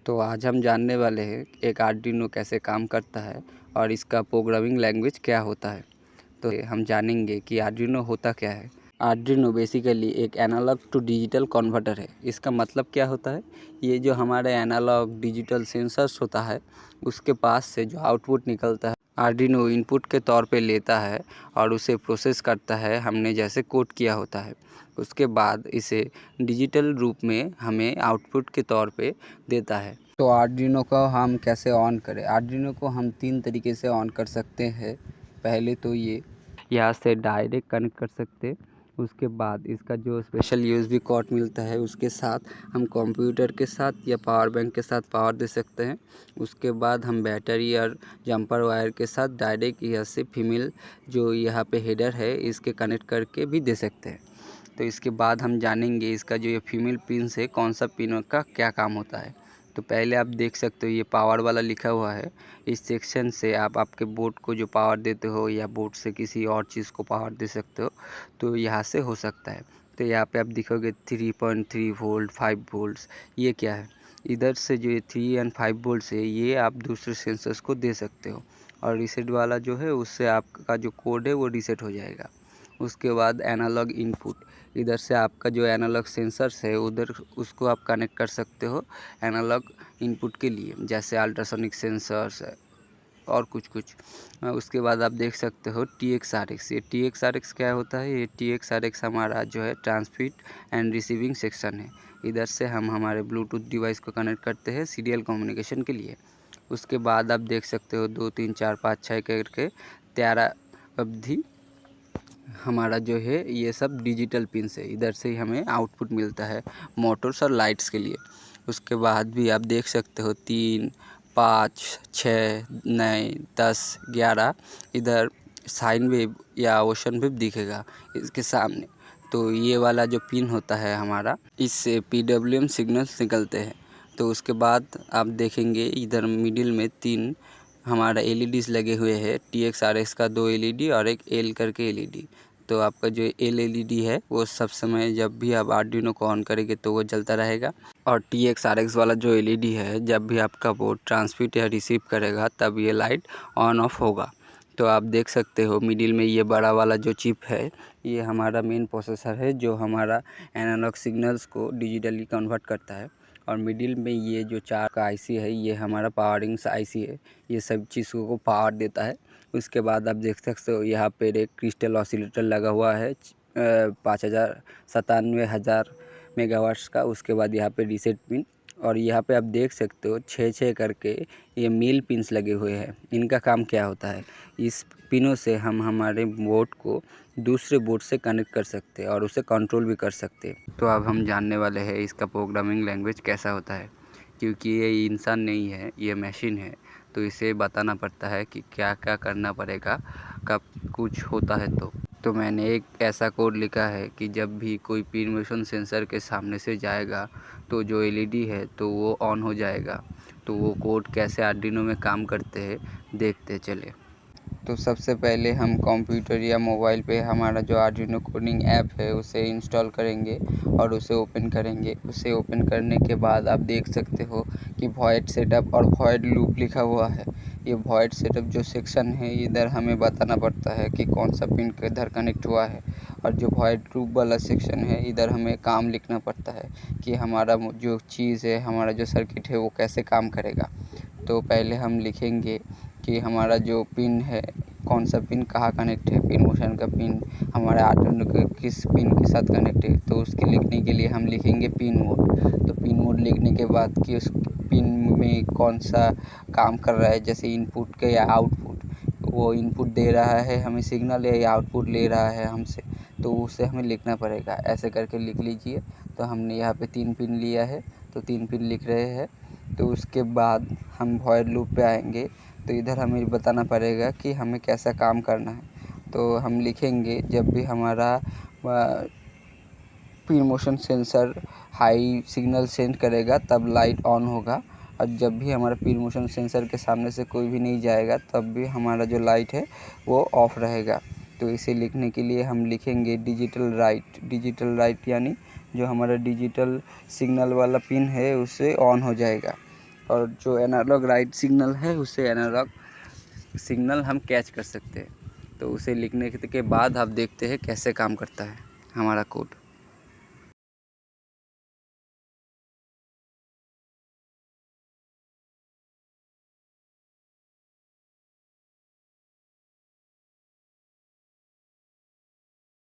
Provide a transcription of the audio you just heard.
तो आज हम जानने वाले हैं एक आर्डिनो कैसे काम करता है और इसका प्रोग्रामिंग लैंग्वेज क्या होता है। तो हम जानेंगे कि आर्डिनो होता क्या है। आर्डिनो बेसिकली एक एनालॉग टू डिजिटल कन्वर्टर है। इसका मतलब क्या होता है, ये जो हमारे एनालॉग डिजिटल सेंसर्स होता है उसके पास से जो आउटपुट निकलता है आर्डिनो इनपुट के तौर पे लेता है और उसे प्रोसेस करता है, हमने जैसे कोड किया होता है। उसके बाद इसे डिजिटल रूप में हमें आउटपुट के तौर पे देता है। तो आर्डिनो को हम कैसे ऑन करें? आर्डिनो को हम 3 तरीके से ऑन कर सकते हैं। पहले तो ये यहाँ से डायरेक्ट कनेक्ट कर सकते, उसके बाद इसका जो स्पेशल यूएसबी कॉर्ड मिलता है उसके साथ हम कंप्यूटर के साथ या पावर बैंक के साथ पावर दे सकते हैं। उसके बाद हम बैटरी और जंपर वायर के साथ डायरेक्ट यहाँ से फीमेल जो यहाँ पे हेडर है इसके कनेक्ट करके भी दे सकते हैं। तो इसके बाद हम जानेंगे इसका जो ये फीमेल पिन है कौन सा पिन का क्या काम होता है। तो पहले आप देख सकते हो ये पावर वाला लिखा हुआ है। इस सेक्शन से आप आपके बोर्ड को जो पावर देते हो या बोर्ड से किसी और चीज़ को पावर दे सकते हो, तो यहाँ से हो सकता है। तो यहाँ पे आप दिखोगे 3.3 वोल्ट, 5 वोल्ट्स, ये क्या है? इधर से जो ये 3 एंड 5 वोल्ट्स है ये आप दूसरे सेंसर्स को दे सकते हो और रीसेट वाला जो है उससे आपका जो कोड है वो रीसेट हो जाएगा। उसके बाद एनालॉग इनपुट, इधर से आपका जो एनालॉग सेंसर्स है उधर उसको आप कनेक्ट कर सकते हो एनालॉग इनपुट के लिए, जैसे अल्ट्रासोनिक सेंसर्स और कुछ। उसके बाद आप देख सकते हो TX-RX। ये TX-RX क्या होता है? ये TX-RX हमारा जो है ट्रांसमिट एंड रिसीविंग सेक्शन है। इधर से हम हमारे ब्लूटूथ डिवाइस को कनेक्ट करते हैं सीरियल कम्युनिकेशन के लिए। उसके बाद आप देख सकते हो 2 3 4 5 6 करके 13 अवधि हमारा जो है ये सब डिजिटल पिन है। इधर से ही हमें आउटपुट मिलता है मोटर्स और लाइट्स के लिए। उसके बाद भी आप देख सकते हो 3 5 6 9 10 11 इधर साइन वेव या ओशन वेव दिखेगा इसके सामने। तो ये वाला जो पिन होता है हमारा, इससे PWM सिग्नल्स निकलते हैं। तो उसके बाद आप देखेंगे इधर मिडिल में 3 हमारा LEDs लगे हुए हैं। TX-RX का 2 LED और एक L करके LED। तो आपका जो LED है वो सब समय जब भी आप आर्डिनो को ऑन करेंगे तो वो जलता रहेगा, और TX-RX वाला जो LED है जब भी आपका बोर्ड ट्रांसमिट या रिसीव करेगा तब ये लाइट ऑन ऑफ होगा। तो आप देख सकते हो मिडिल में ये बड़ा वाला जो चिप है ये हमारा मेन प्रोसेसर है जो हमारा एनालॉग सिग्नल्स को डिजिटली कन्वर्ट करता है, और मिडिल में ये जो 4 का IC है ये हमारा पावरिंग IC है, ये सब चीज़ों को पावर देता है। उसके बाद आप देख सकते हो यहाँ पर एक क्रिस्टल ऑसिलेटर लगा हुआ है 97,000 मेगावाट्स का। उसके बाद यहाँ पे रीसेट पिन, और यहाँ पे आप देख सकते हो 6 करके ये मील पिन्स लगे हुए हैं। इनका काम क्या होता है? इस पिनों से हम हमारे बोर्ड को दूसरे बोर्ड से कनेक्ट कर सकते हैं और उसे कंट्रोल भी कर सकते हैं। तो अब हम जानने वाले हैं इसका प्रोग्रामिंग लैंग्वेज कैसा होता है। क्योंकि ये इंसान नहीं है, ये मशीन है, तो इसे बताना पड़ता है कि क्या क्या करना पड़ेगा कब कुछ होता है। तो मैंने एक ऐसा कोड लिखा है कि जब भी कोई पिन मोशन सेंसर के सामने से जाएगा तो जो LED है तो वो ऑन हो जाएगा। तो वो कोड कैसे आर्डिनो में काम करते हैं देखते चले। तो सबसे पहले हम कंप्यूटर या मोबाइल पे हमारा जो आर्डिनो कोडिंग ऐप है उसे इंस्टॉल करेंगे और उसे ओपन करेंगे। उसे ओपन करने के बाद आप देख सकते हो कि वॉइड सेटअप और वॉइड लूप लिखा हुआ है। ये वॉइड सेटअप जो सेक्शन है इधर हमें बताना पड़ता है कि कौन सा पिन किधर कनेक्ट हुआ है, और जो वॉइड लूप वाला सेक्शन है इधर हमें काम लिखना पड़ता है कि हमारा जो चीज़ है, हमारा जो सर्किट है वो कैसे काम करेगा। तो पहले हम लिखेंगे कि हमारा जो पिन है कौन सा पिन कहाँ कनेक्ट है, पिन मोशन का पिन हमारे आर्डिनो के किस पिन के साथ कनेक्ट है। तो उसके लिखने के लिए हम लिखेंगे पिन मोड। तो पिन मोड लिखने के बाद कि उस पिन में कौन सा काम कर रहा है, जैसे इनपुट के या आउटपुट, वो इनपुट दे रहा है हमें सिग्नल या आउटपुट ले रहा है हमसे, तो उसे हमें लिखना पड़ेगा। ऐसे करके लिख लीजिए। तो हमने यहाँ पे 3 पिन लिया है तो 3 पिन लिख रहे हैं। तो उसके बाद हम वॉइड लूप पे आएंगे। तो इधर हमें बताना पड़ेगा कि हमें कैसा काम करना है। तो हम लिखेंगे जब भी हमारा pin motion sensor high signal send करेगा तब लाइट ऑन होगा, और जब भी हमारा पिन मोशन सेंसर के सामने से कोई भी नहीं जाएगा तब भी हमारा जो लाइट है वो ऑफ रहेगा। तो इसे लिखने के लिए हम लिखेंगे डिजिटल राइट यानी जो हमारा डिजिटल सिग्नल वाला पिन है उससे ऑन हो जाएगा। और जो एनालॉग राइट सिग्नल है उसे एनालॉग सिग्नल हम कैच कर सकते हैं। तो उसे लिखने के बाद आप देखते हैं कैसे काम करता है हमारा कोड।